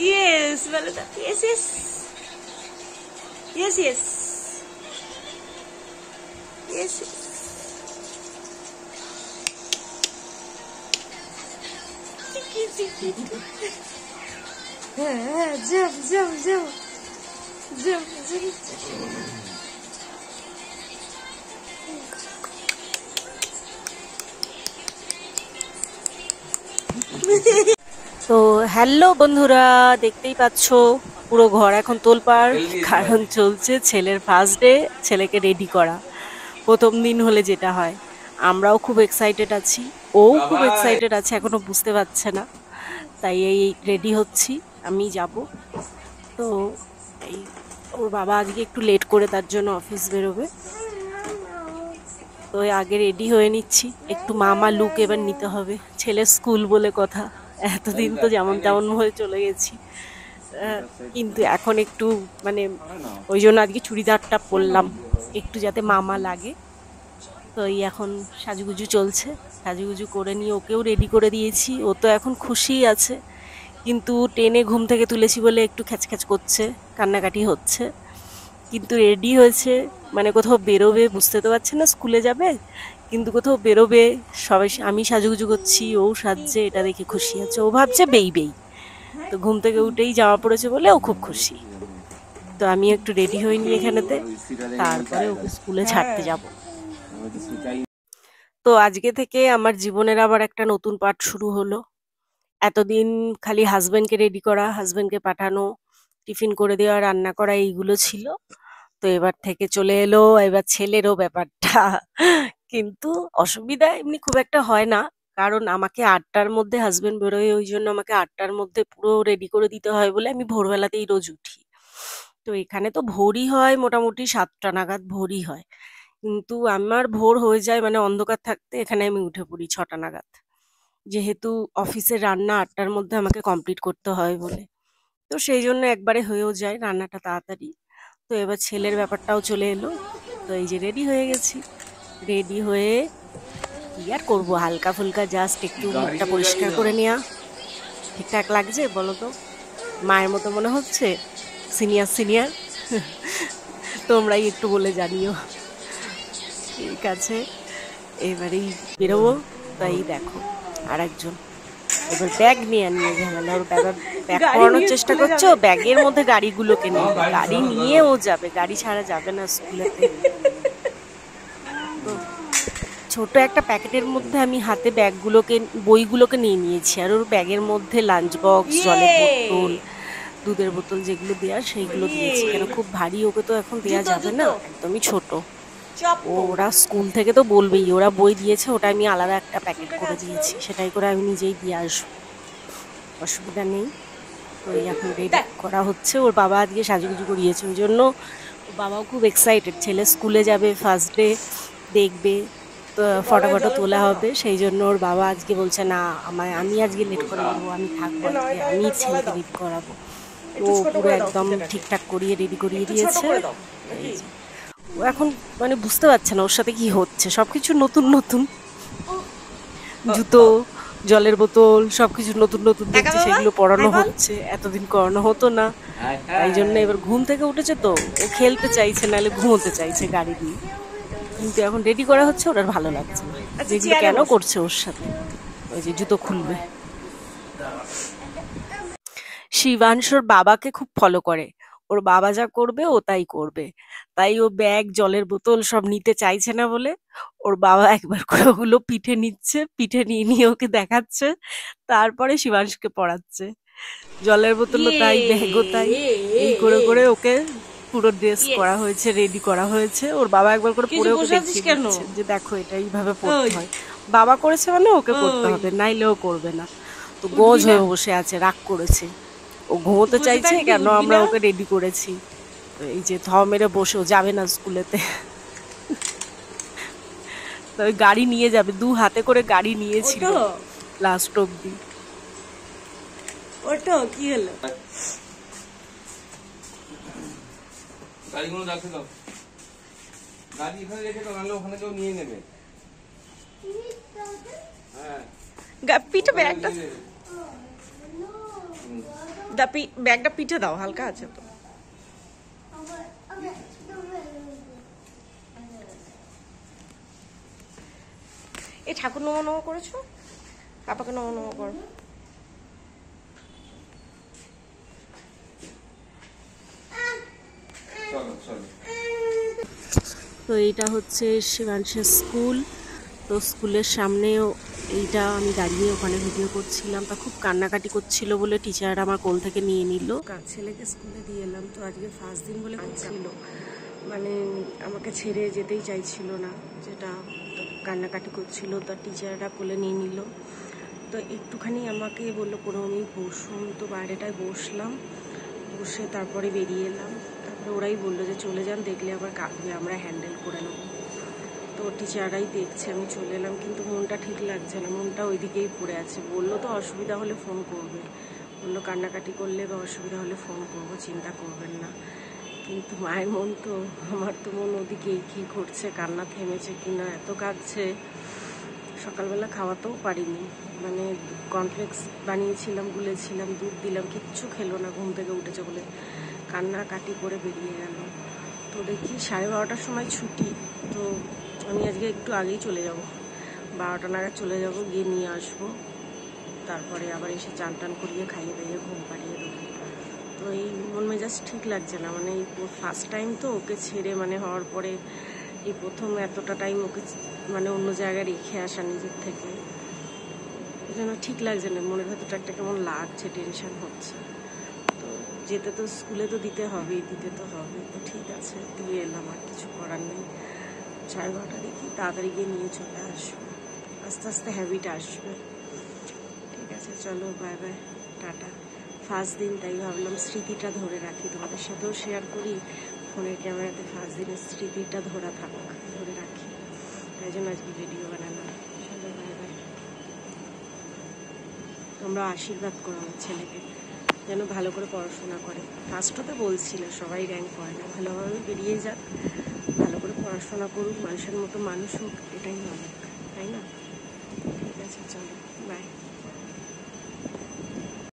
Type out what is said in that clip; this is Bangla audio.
Yes, বলো তো। Yes, yes. Yes, yes. Yes, yes. Jump, jump, jump. Jump, jump. তো হ্যালো বন্ধুরা, দেখতেই পাচ্ছ পুরো ঘর এখন তোলপাড়, কারণ চলছে ছেলের ফার্স্ট ডে, ছেলেকে রেডি করা। প্রথম দিন হলে যেটা হয়, আমরাও খুব এক্সাইটেড আছি, ও খুব এক্সাইটেড আছে, এখনো বুঝতে পারছে না। তাই এই রেডি হচ্ছি, আমি যাব। তো এই ওর বাবা আজকে একটু লেট করে, তার জন্য অফিস বেরোবে। তো আগে রেডি হয়ে নিচ্ছি, একটু মামা লুক এবার নিতে হবে, ছেলের স্কুল বলে কথা। এতদিন তো যেমন তেমন হয়ে চলে গেছি, কিন্তু এখন একটু মানে ওই জন্য আজকে চুড়িদারটা পরলাম, একটু যাতে মামা লাগে। তো এই এখন সাজুগুজু চলছে, সাজুগুজু করে নিয়ে ওকেও রেডি করে দিয়েছি। ও তো এখন খুশিই আছে, কিন্তু টেনে ঘুম থেকে তুলেছি বলে একটু খ্যাচখ্যাচ করছে, কান্নাকাটি হচ্ছে। কিন্তু রেডি হয়েছে, মানে কোথাও বেরোবে, বুঝতে তো পারছে না স্কুলে যাবে, কিন্তু কোথাও বেরোবে। সবাই, আমি সাজুগুজু করছি, ও সাজছে, এটা দেখে খুশি আছে। ও ভাবছে বেই বেই। তো ঘুম থেকে উঠেই জামা পড়েছে বলে ও খুব খুশি। তো আমি একটু রেডি হইনি এখানেতে, তারপরে ওকে স্কুলে ছাড়তে যাব। তো আজকে থেকে আমার জীবনের আবার একটা নতুন পার্ট শুরু হলো। এতদিন খালি হাজবেন্ডকে রেডি করা, হাজবেন্ডকে পাঠানো, টিফিন করে দেওয়া, রান্না করা, এইগুলো ছিল। তো এবার থেকে চলে এলো এবার ছেলেরও ব্যাপারটা। কিন্তু অসুবিধা এমনি খুব একটা হয় না, কারণ আমাকে 8টার মধ্যে হাজবেন্ড বেরোয়, ওই জন্য আমাকে 8টার মধ্যে পুরো রেডি করে দিতে হয় বলে আমি ভোরবেলাতেই রোজ উঠি। তো এখানে তো ভোরই হয়, মোটামুটি 7টা নাগাদ ভোরই হয়, কিন্তু আমার ভোর হয়ে যায়, মানে অন্ধকার থাকতে এখানে আমি উঠে পড়ি 6টা নাগাদ, যেহেতু অফিসের রান্না 8টার মধ্যে আমাকে কমপ্লিট করতে হয় বলে। তো সেই জন্য একবারে হয়েও যায় রান্নাটা তাড়াতাড়ি। তো এবার ছেলের ব্যাপারটাও চলে এলো। তো এই যে রেডি হয়ে গেছি, রেডি হয়ে কি আর করবো, হালকা ফুলকা জাস্ট একটু মুখটা পরিষ্কার করে নেওয়া। ঠিকঠাক লাগছে বলো তো? মায়ের মতো মনে হচ্ছে? সিনিয়র সিনিয়র তোমরাই একটু বলে জানিও। ঠিক আছে, এবারেই বেরোবো। তাই দেখো আর একজন এবার ব্যাগ নিয়ে ঝামেলা, ওর ব্যাগ পরানোর চেষ্টা করছে, ও ব্যাগের মধ্যে গাড়িগুলোকে নিয়ে, গাড়ি নিয়েও যাবে, গাড়ি ছাড়া যাবে না স্কুলেতে। তো ছোট একটা প্যাকেটের মধ্যে আমি হাতে ব্যাগগুলোকে, বইগুলোকে নিয়ে নিয়েছি, আর ওর ব্যাগের মধ্যে লাঞ্চ বক্স, জলের বোতল, দুধের বোতল যেগুলো দেওয়ার সেইগুলো দিয়েছি, কেন খুব ভারী ওকে তো এখন দেওয়া যাবে না, একদমই ছোট। ওরা স্কুল থেকে তো বলবেই, ওরা বই দিয়েছে, ওটা আমি আলাদা একটা প্যাকেট করে দিয়েছি, সেটাই করে আমি নিজেই দিয়ে আসবো, অসুবিধা নেই। তো এই এখন রেডি করা হচ্ছে, ওর বাবা আজকে সাজুগুজু করিয়েছে, ওই জন্য ওর বাবাও খুব এক্সাইটেড, ছেলে স্কুলে যাবে, ফার্স্ট ডে দেখবে, তো ফটো ফটো তোলা হবে, সেই জন্য ওর বাবা আজকে বলছে না আমি আজকে লেট করে দেবো, আমি থাকবো আজকে, আমি ছেলেকে রেডি করাবো। ও পুরো একদম ঠিকঠাক করিয়ে রেডি করিয়ে দিয়েছে। ও এখন মানে বুঝতে পারছে না ওর সাথে কি হচ্ছে, সবকিছু নতুন নতুন, জুতো, জলের বোতল, সবকিছু নতুন নতুন দেখছে, সেগুলো পরানো হচ্ছে, এতদিন করানো হতো না। তাই জন্য এবার ঘুম থেকে উঠেছে, তো ও খেলতে চাইছে, নাহলে ঘুমোতে চাইছে গাড়ি দিয়ে, কিন্তু এখন রেডি করা হচ্ছে, ওর আর ভালো লাগছে না, যেগুলো কেন করছে ওর সাথে। ওই যে জুতো খুলবে। শিবাংশুর বাবাকে খুব ফলো করে, ওর বাবা যা করবে ও তাই করবে, তাই ও ব্যাগ, জলের বোতল সব নিতে চাইছে না বলে ওর বাবা একবার করে ওগুলো পিঠে নিচ্ছে, পিঠে নিয়ে নিয়ে ওকে দেখাচ্ছে, তারপরে শিবাংশুকে পড়াচ্ছে। জলের বোতলও তাই, ব্যাগও তাই, এই করে করে ওকে পুরো ড্রেস করা হয়েছে, রেডি করা হয়েছে। ওর বাবা একবার করে পরে ওকে দেখিয়ে দিচ্ছে যে দেখো এটা এইভাবে পড়তে হয়, বাবা করেছে মানে ওকে করতে হবে, নাইলে ও করবে না। তো গোজ হয়ে বসে আছে, রাগ করেছে, ও ঘুমোতে চাইছে, কেন আমরা ওকে রেডি করেছি। এই যে থ মেরে বসেও যাবে না স্কুলেতে, ওই গাড়ি নিয়ে যাবে, 2 হাতে করে গাড়ি নিয়েছিল লাস্ট অব্দি। ওটা কি হলো? গাড়িগুলো রাখতে দাও, গাড়ি এখানে রেখে দাও, নাহলে ওখানে কেউ নিয়ে নেবে। হ্যাঁ পিঠে ব্যাগটা ব্যাগটা পিঠে দাও, হালকা আছে তো। এই ঠাকুর নমো নমো করেছো, পাপাকে নমো নমো করো। তো এইটা হচ্ছে শিবাংশের স্কুল। তো স্কুলের সামনেও এইটা আমি দাঁড়িয়ে ওখানে ভিডিও করছিলাম। তা খুব কান্নাকাটি করছিল বলে টিচার আমার কোল থেকে নিয়ে নিল। ছেলেকে স্কুলে দিয়ে এলাম। তো আজকে ফার্স্ট দিন বলে কাঁদছিল, মানে আমাকে ছেড়ে যেতেই চাইছিল না, যেটা কান্নাকাটি করছিল। তো টিচাররা কোলে নিয়ে নিল। তো একটুখানি আমাকে বললো 15 মিনিট বসুন। তো বাইরেটায় বসলাম, বসে তারপরে বেরিয়ে এলাম। তারপরে ওরাই বললো যে চলে যান, দেখলে আবার কাঁদবে, আমরা হ্যান্ডেল করে নেবো। তো টিচাররাই দেখছে, আমি চলে এলাম। কিন্তু মনটা ঠিক লাগছে না, মনটা ওইদিকেই পড়ে আছে। বললো তো অসুবিধা হলে ফোন করবে, বললো কান্নাকাটি করলে বা অসুবিধা হলে ফোন করবো, চিন্তা করবেন না। কিন্তু মায়ের মন তো, আমার তো মন ওদিকেই, কী করছে, কান্না থেমেছে কিনা, এত কাঁদছে। সকালবেলা খাওয়াতেও পারিনি, মানে কর্নফ্লেক্স বানিয়েছিলাম, গুলেছিলাম, দুধ দিলাম, কিচ্ছু খেলো না। ঘুম থেকে উঠেছে বলে কান্নাকাটি করে বেরিয়ে গেল। তো দেখি 12:30টার সময় ছুটি। তো আমি আজকে একটু আগেই চলে যাব, 12টা নাগাদ চলে যাব, গিয়ে নিয়ে আসবো। তারপরে আবার এসে চান টান করিয়ে খাইয়ে দাইয়ে ঘুম পাড়িয়ে দেবো। তো এই মন মেজাজ ঠিক লাগছে না, মানে এই ফার্স্ট টাইম তো ওকে ছেড়ে, মানে হওয়ার পরে এই প্রথম এতটা টাইম ওকে মানে অন্য জায়গায় রেখে আসা নিজের থেকে, এই জন্য ঠিক লাগছে না। মনের ভেতরটা একটা কেমন লাগছে, টেনশন হচ্ছে। তো যেতে তো স্কুলে তো দিতে হবেই, দিতে তো হবে। তো ঠিক আছে, দিয়ে এলাম, আর কিছু করার নেই। 12:30 দেখি তাড়াতাড়ি গিয়ে নিয়ে চলে আসবো, আস্তে আস্তে হ্যাবিট আসবে। ঠিক আছে, চলো, বাই বাই, টাটা। ফার্স্ট দিন, তাই ভাবলাম স্মৃতিটা ধরে রাখি, তোমাদের সাথেও শেয়ার করি। ফোনের ক্যামেরাতে ফার্স্ট দিনের স্মৃতিটা ধরে রাখি, তাই জন্য আজকে ভিডিও বানালাম। চলো, বাই বাই। তোমরা আশীর্বাদ করো আমার ছেলেকে, যেন ভালো করে পড়াশোনা করে। ফার্স্টও তো বলছিল সবাই র্যাঙ্ক করে না, ভালোভাবে বেরিয়ে যাক, ভালো করে পড়াশোনা করুক, মানুষের মতো মানুষ হোক, এটাই অনেক, তাই না? ঠিক আছে, চলো, বাই।